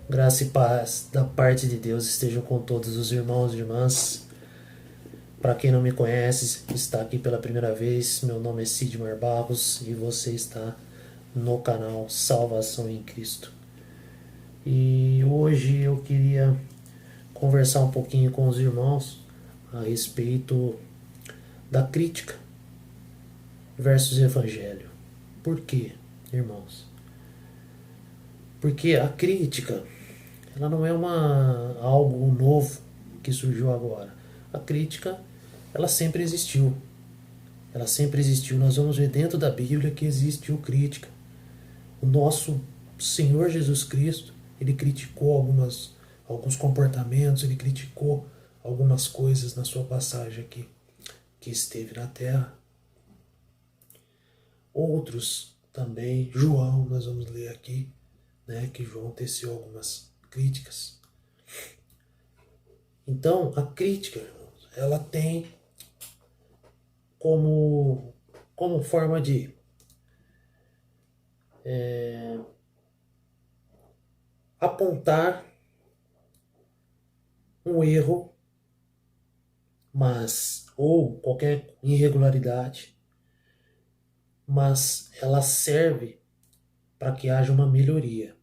Graça e paz da parte de Deus estejam com todos os irmãos e irmãs. Para quem não me conhece, está aqui pela primeira vez, meu nome é Sidmar Barros e você está no canal Salvação em Cristo. E hoje eu queria conversar um pouquinho com os irmãos a respeito da crítica versus evangelho. Por quê, irmãos? Porque a crítica, ela não é algo novo que surgiu agora. A crítica, ela sempre existiu. Ela sempre existiu. Nós vamos ver dentro da Bíblia que existiu crítica. O nosso Senhor Jesus Cristo, ele criticou alguns comportamentos, ele criticou algumas coisas na sua passagem aqui, que esteve na terra. Outros também, João, nós vamos ler aqui, né, que João teceu algumas críticas. Então, a crítica, irmãos, ela tem como forma de apontar um erro, ou qualquer irregularidade, mas ela serve para que haja uma melhoria.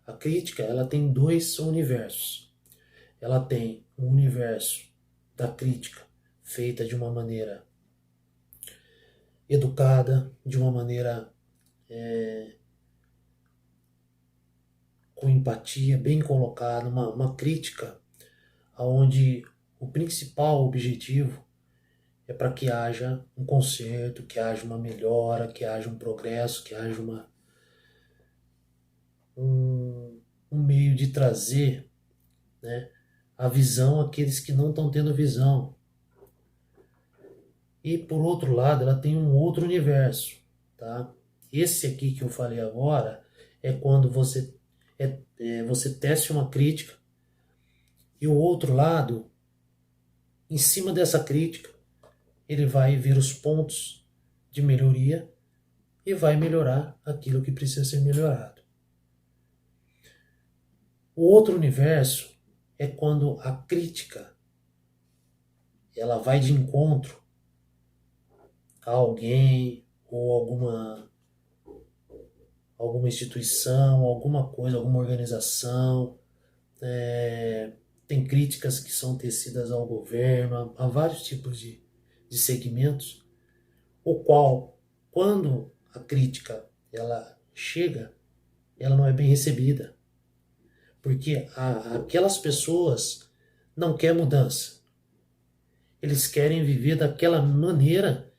A crítica, ela tem dois universos. Ela tem um universo da crítica feita de uma maneira educada, de uma maneira com empatia, bem colocada, uma crítica onde o principal objetivo é para que haja um conserto, que haja uma melhora, que haja um progresso, que haja um meio de trazer, né, a visão àqueles que não estão tendo visão. E por outro lado, ela tem um outro universo, tá? Esse aqui que eu falei agora é quando você tece uma crítica e o outro lado, em cima dessa crítica, ele vai ver os pontos de melhoria e vai melhorar aquilo que precisa ser melhorado. O outro universo é quando a crítica ela vai de encontro a alguém ou alguma instituição, alguma coisa, alguma organização. Tem críticas que são tecidas ao governo, a vários tipos de segmentos, o qual, quando a crítica ela chega, ela não é bem recebida, porque aquelas pessoas não querem mudança. Eles querem viver daquela maneira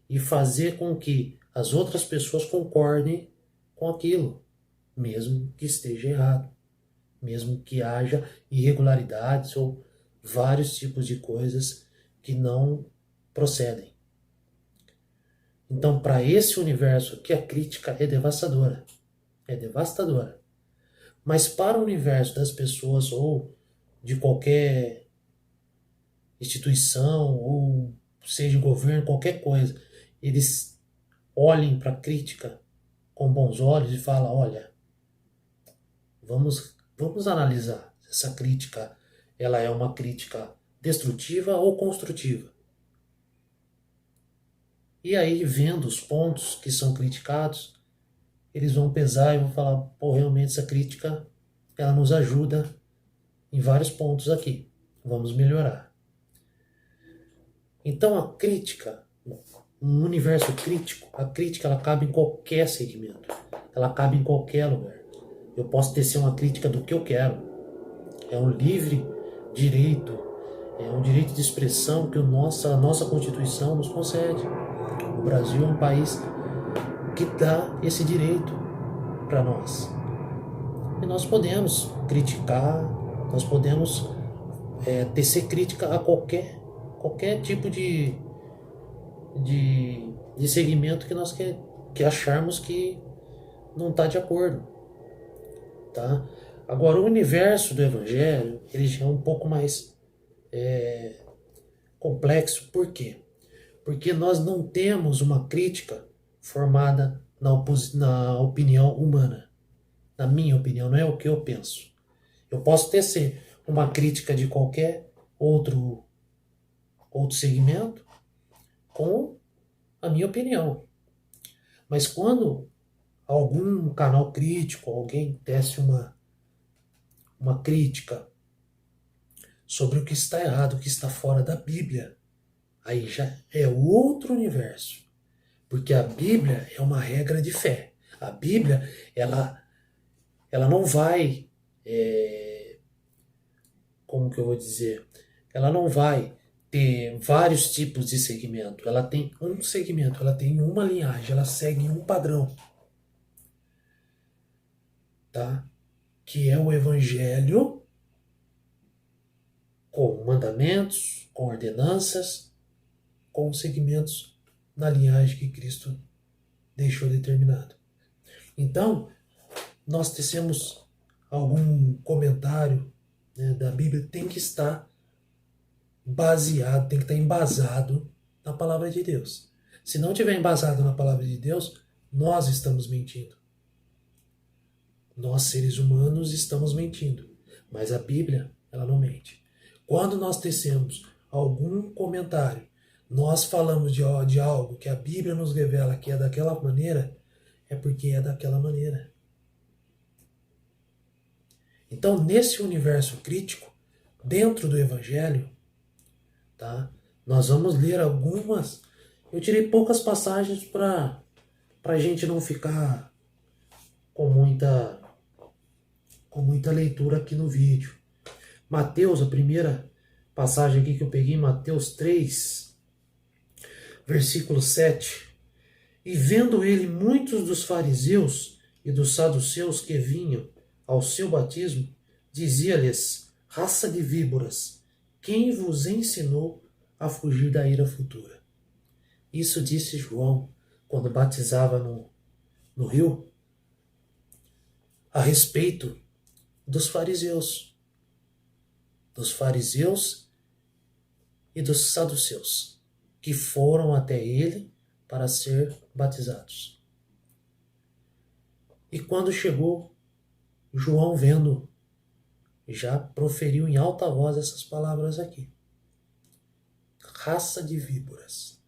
e fazer com que as outras pessoas concordem com aquilo, mesmo que esteja errado, mesmo que haja irregularidades ou vários tipos de coisas que não procedem. Então, para esse universo aqui, a crítica é devastadora. É devastadora. Mas para o universo das pessoas ou de qualquer instituição, ou seja governo, qualquer coisa, eles olhem para a crítica com bons olhos e falam, olha, vamos analisar se essa crítica ela é uma crítica destrutiva ou construtiva. E aí, vendo os pontos que são criticados, eles vão pesar e vão falar, pô, realmente essa crítica ela nos ajuda em vários pontos aqui. Vamos melhorar. Então a crítica, um universo crítico, a crítica ela cabe em qualquer segmento. Ela cabe em qualquer lugar. Eu posso tecer uma crítica do que eu quero. É um livre direito, é um direito de expressão que a nossa Constituição nos concede. O Brasil é um país que dá esse direito para nós. E nós podemos criticar, nós podemos tecer crítica a qualquer tipo de segmento que nós que acharmos que não está de acordo. Tá? Agora, o universo do Evangelho ele já é um pouco mais complexo. Por quê? Porque nós não temos uma crítica formada na opinião humana. Na minha opinião, não é o que eu penso. Eu posso tecer uma crítica de qualquer outro segmento com a minha opinião. Mas quando algum canal crítico, alguém tece uma crítica sobre o que está errado, o que está fora da Bíblia, aí já é outro universo. Porque a Bíblia é uma regra de fé. A Bíblia, ela não vai, como que eu vou dizer? Ela não vai ter vários tipos de segmento. Ela tem um segmento, ela tem uma linhagem, ela segue um padrão, tá? Que é o Evangelho com mandamentos, com ordenanças, com segmentos na linhagem que Cristo deixou determinado. Então, nós tecemos algum comentário, né, da Bíblia, tem que estar baseado, tem que estar embasado na palavra de Deus. Se não tiver embasado na palavra de Deus, nós estamos mentindo. Nós, seres humanos, estamos mentindo. Mas a Bíblia, ela não mente. Quando nós tecemos algum comentário, nós falamos de algo que a Bíblia nos revela que é daquela maneira, é porque é daquela maneira. Então, nesse universo crítico, dentro do Evangelho, tá? Nós vamos ler algumas. Eu tirei poucas passagens para a gente não ficar com muita leitura aqui no vídeo. Mateus, a primeira passagem aqui que eu peguei, Mateus 3, versículo 7. E vendo ele muitos dos fariseus e dos saduceus que vinham ao seu batismo, dizia-lhes: raça de víboras, quem vos ensinou a fugir da ira futura? Isso disse João quando batizava no rio, a respeito dos fariseus e dos saduceus, que foram até ele para ser batizados. E quando chegou, João, vendo, já proferiu em alta voz essas palavras aqui: raça de víboras.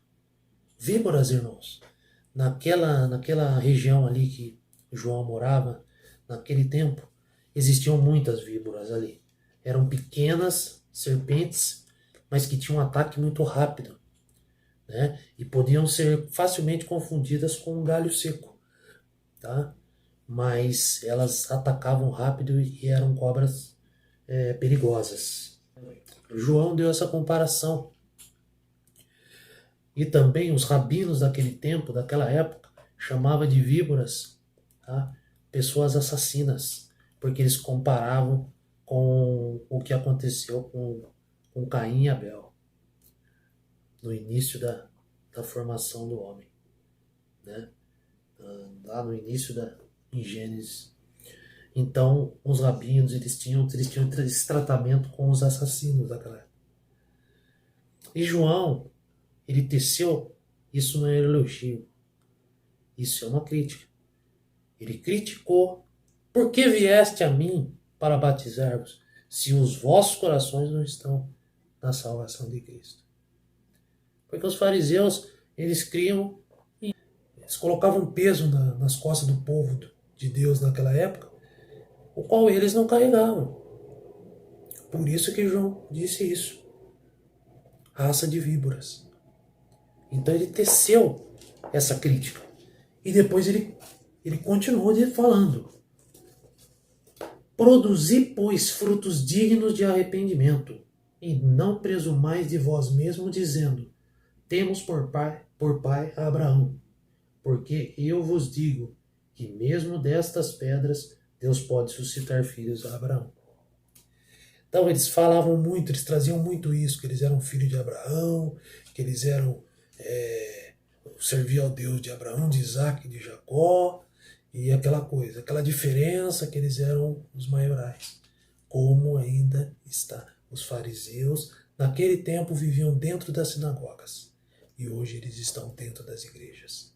Víboras, irmãos, naquela região ali que João morava, naquele tempo, existiam muitas víboras ali. Eram pequenas serpentes, mas que tinham um ataque muito rápido, né? E podiam ser facilmente confundidas com um galho seco, tá? Mas elas atacavam rápido e eram cobras perigosas. João deu essa comparação. E também os rabinos daquele tempo, daquela época, chamavam de víboras, tá? Pessoas assassinas, porque eles comparavam com o que aconteceu com Caim e Abel, no início da formação do homem, né? Lá no início em Gênesis. Então, os rabinos, eles tinham esse tratamento com os assassinos daquela época. E João, ele teceu, isso não é elogio, isso é uma crítica. Ele criticou: por que vieste a mim para batizar-vos, se os vossos corações não estão na salvação de Cristo? Porque os fariseus, eles eles colocavam peso nas costas do povo de Deus naquela época, o qual eles não carregavam. Por isso que João disse isso: raça de víboras. Então ele teceu essa crítica. E depois ele continuou falando: produzi, pois, frutos dignos de arrependimento, e não presumais de vós mesmo, dizendo: temos por pai a Abraão. Porque eu vos digo que mesmo destas pedras Deus pode suscitar filhos a Abraão. Então eles falavam muito, eles traziam muito isso, que eles eram filhos de Abraão, que eles eram serviam ao Deus de Abraão, de Isaac e de Jacó, e aquela coisa, aquela diferença, que eles eram os maiorais. Como ainda está. Os fariseus, naquele tempo, viviam dentro das sinagogas, e hoje eles estão dentro das igrejas,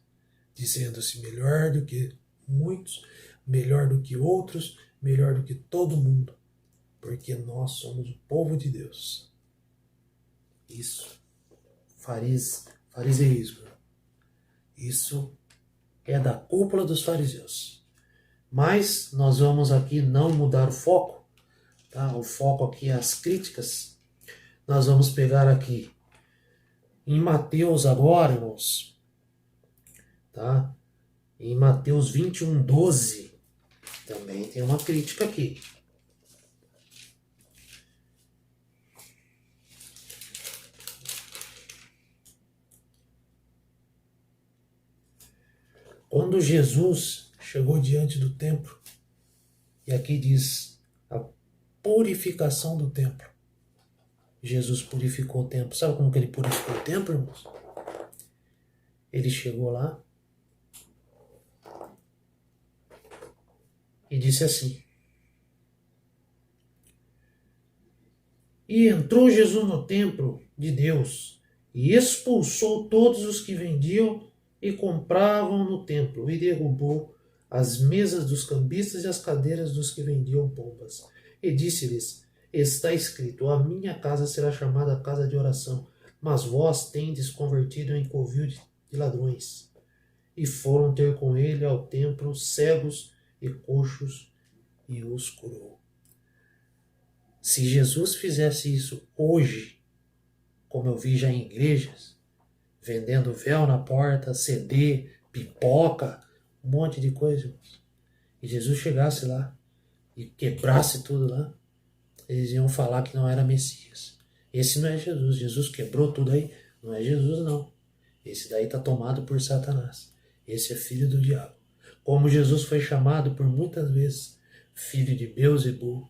dizendo-se melhor do que muitos, melhor do que outros, melhor do que todo mundo. porque nós somos o povo de Deus. Isso, fariseísmo. Isso é da cúpula dos fariseus. Mas nós vamos aqui não mudar o foco, tá? O foco aqui é as críticas. Nós vamos pegar aqui em Mateus agora, irmãos, tá? Em Mateus 21:12, também tem uma crítica aqui. Quando Jesus chegou diante do templo, e aqui diz a purificação do templo. Jesus purificou o templo. Sabe como que ele purificou o templo, irmãos? Ele chegou lá e disse assim: E entrou Jesus no templo de Deus e expulsou todos os que vendiam e compravam no templo e derrubou as mesas dos cambistas e as cadeiras dos que vendiam pombas. E disse-lhes: Está escrito, a minha casa será chamada casa de oração, mas vós tendes convertido em covil de ladrões. E foram ter com ele ao templo cegos e coxos e os curou. Se Jesus fizesse isso hoje, como eu vi já em igrejas, vendendo véu na porta, CD, pipoca, um monte de coisa, e Jesus chegasse lá e quebrasse tudo lá, eles iam falar que não era Messias. Esse não é Jesus. Jesus quebrou tudo aí. Não é Jesus, não. Esse daí está tomado por Satanás. Esse é filho do diabo. Como Jesus foi chamado por muitas vezes filho de Beelzebul,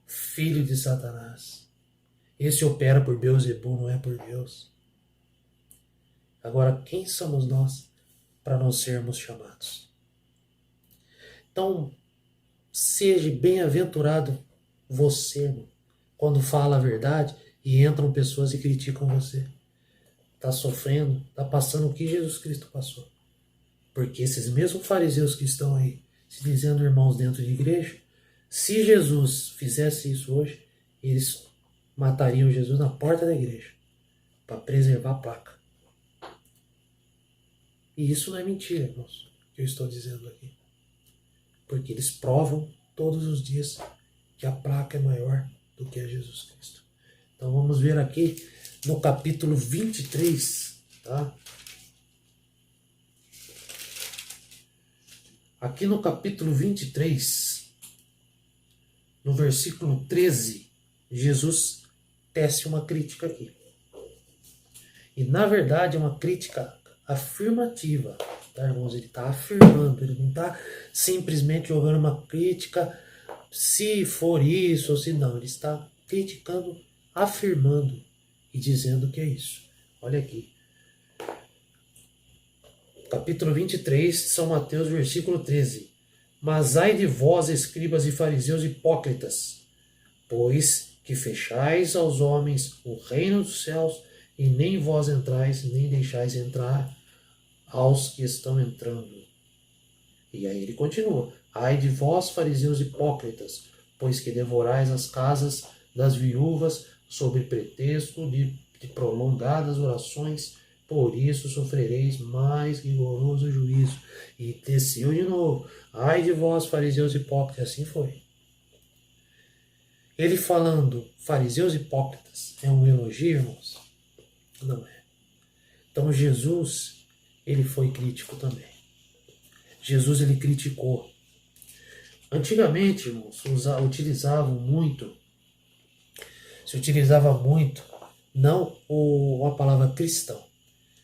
filho de Satanás. Esse opera por Beelzebul, não é por Deus. Agora, quem somos nós para não sermos chamados? Então, seja bem-aventurado você, irmão, quando fala a verdade e entram pessoas e criticam você. Está sofrendo, está passando o que Jesus Cristo passou. Porque esses mesmos fariseus que estão aí se dizendo irmãos dentro de igreja, se Jesus fizesse isso hoje, eles matariam Jesus na porta da igreja para preservar a placa. E isso não é mentira, irmãos, que eu estou dizendo aqui. Porque eles provam todos os dias que a placa é maior do que a Jesus Cristo. Então vamos ver aqui no capítulo 23, tá? Aqui no capítulo 23, no versículo 13, Jesus tece uma crítica aqui. E na verdade é uma crítica afirmativa, tá, irmãos? Ele está afirmando, ele não está simplesmente jogando uma crítica se for isso ou se não. Ele está criticando, afirmando e dizendo que é isso. Olha aqui. Capítulo 23 de São Mateus, versículo 13. Mas ai de vós, escribas e fariseus hipócritas, pois que fechais aos homens o reino dos céus, e nem vós entrais, nem deixais entrar aos que estão entrando. E aí ele continua. Ai de vós, fariseus hipócritas, pois que devorais as casas das viúvas sob pretexto de prolongadas orações, por isso sofrereis mais rigoroso juízo. E desceu de novo. Ai de vós, fariseus hipócritas. Assim foi. Ele falando fariseus hipócritas é um elogio, irmãos? Não é. Então Jesus, ele foi crítico também. Jesus, ele criticou. Antigamente, irmãos, se utilizava muito, não a palavra cristão,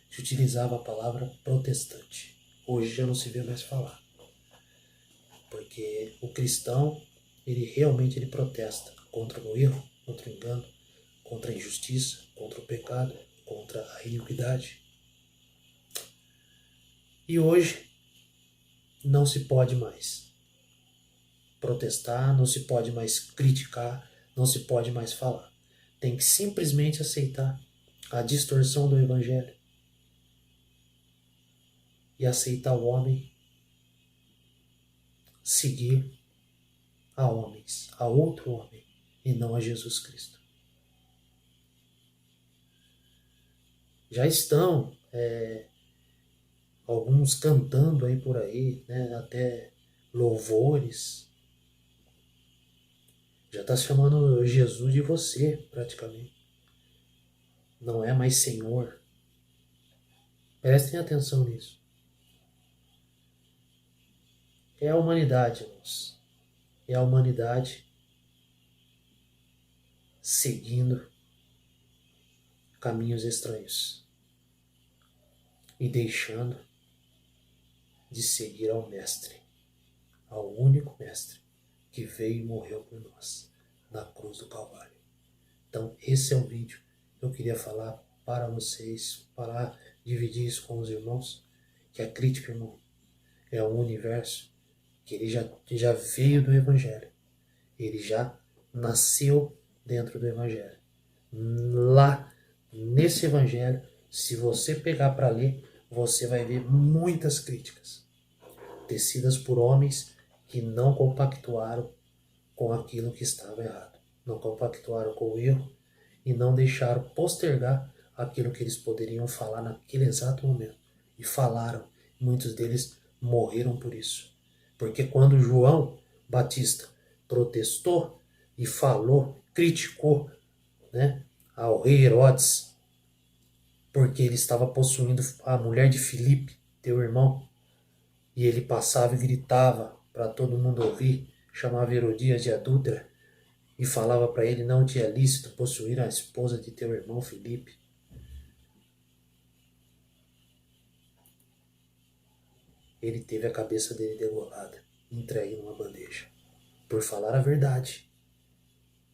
se utilizava a palavra protestante. Hoje já não se vê mais falar. Porque o cristão, ele realmente protesta contra o erro, contra o engano, contra a injustiça, contra o pecado, contra a iniquidade. E hoje não se pode mais protestar, não se pode mais criticar, não se pode mais falar. Tem que simplesmente aceitar a distorção do evangelho e aceitar o homem seguir a homens, a outro homem, e não a Jesus Cristo. Já estão alguns cantando aí por aí, né, até louvores. Já está chamando Jesus de você, praticamente. Não é mais Senhor. Prestem atenção nisso. É a humanidade, irmãos. É a humanidade seguindo caminhos estranhos e deixando de seguir ao Mestre, ao único Mestre que veio e morreu por nós na cruz do Calvário. Então, esse é o vídeo que eu queria falar para vocês, para dividir isso com os irmãos, que a crítica, irmão, é um universo que ele já veio do Evangelho. Ele já nasceu dentro do Evangelho. Lá, nesse Evangelho, se você pegar para ler, você vai ver muitas críticas, tecidas por homens que não compactuaram com aquilo que estava errado. Não compactuaram com o erro e não deixaram postergar aquilo que eles poderiam falar naquele exato momento. E falaram. Muitos deles morreram por isso. Porque quando João Batista protestou e falou, criticou, né, ao rei Herodes, porque ele estava possuindo a mulher de Filipe, teu irmão, e ele passava e gritava para todo mundo ouvir, chamava Herodias de adúltera e falava para ele: não te é lícito possuir a esposa de teu irmão Filipe. Ele teve a cabeça dele degolada, entregue numa bandeja, por falar a verdade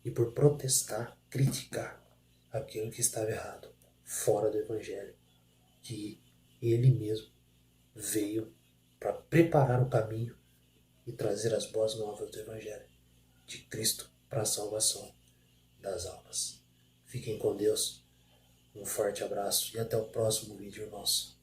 e por protestar, criticar aquilo que estava errado, fora do Evangelho, que ele mesmo veio para preparar o caminho e trazer as boas novas do Evangelho de Cristo para a salvação das almas. Fiquem com Deus, um forte abraço e até o próximo vídeo, irmãos.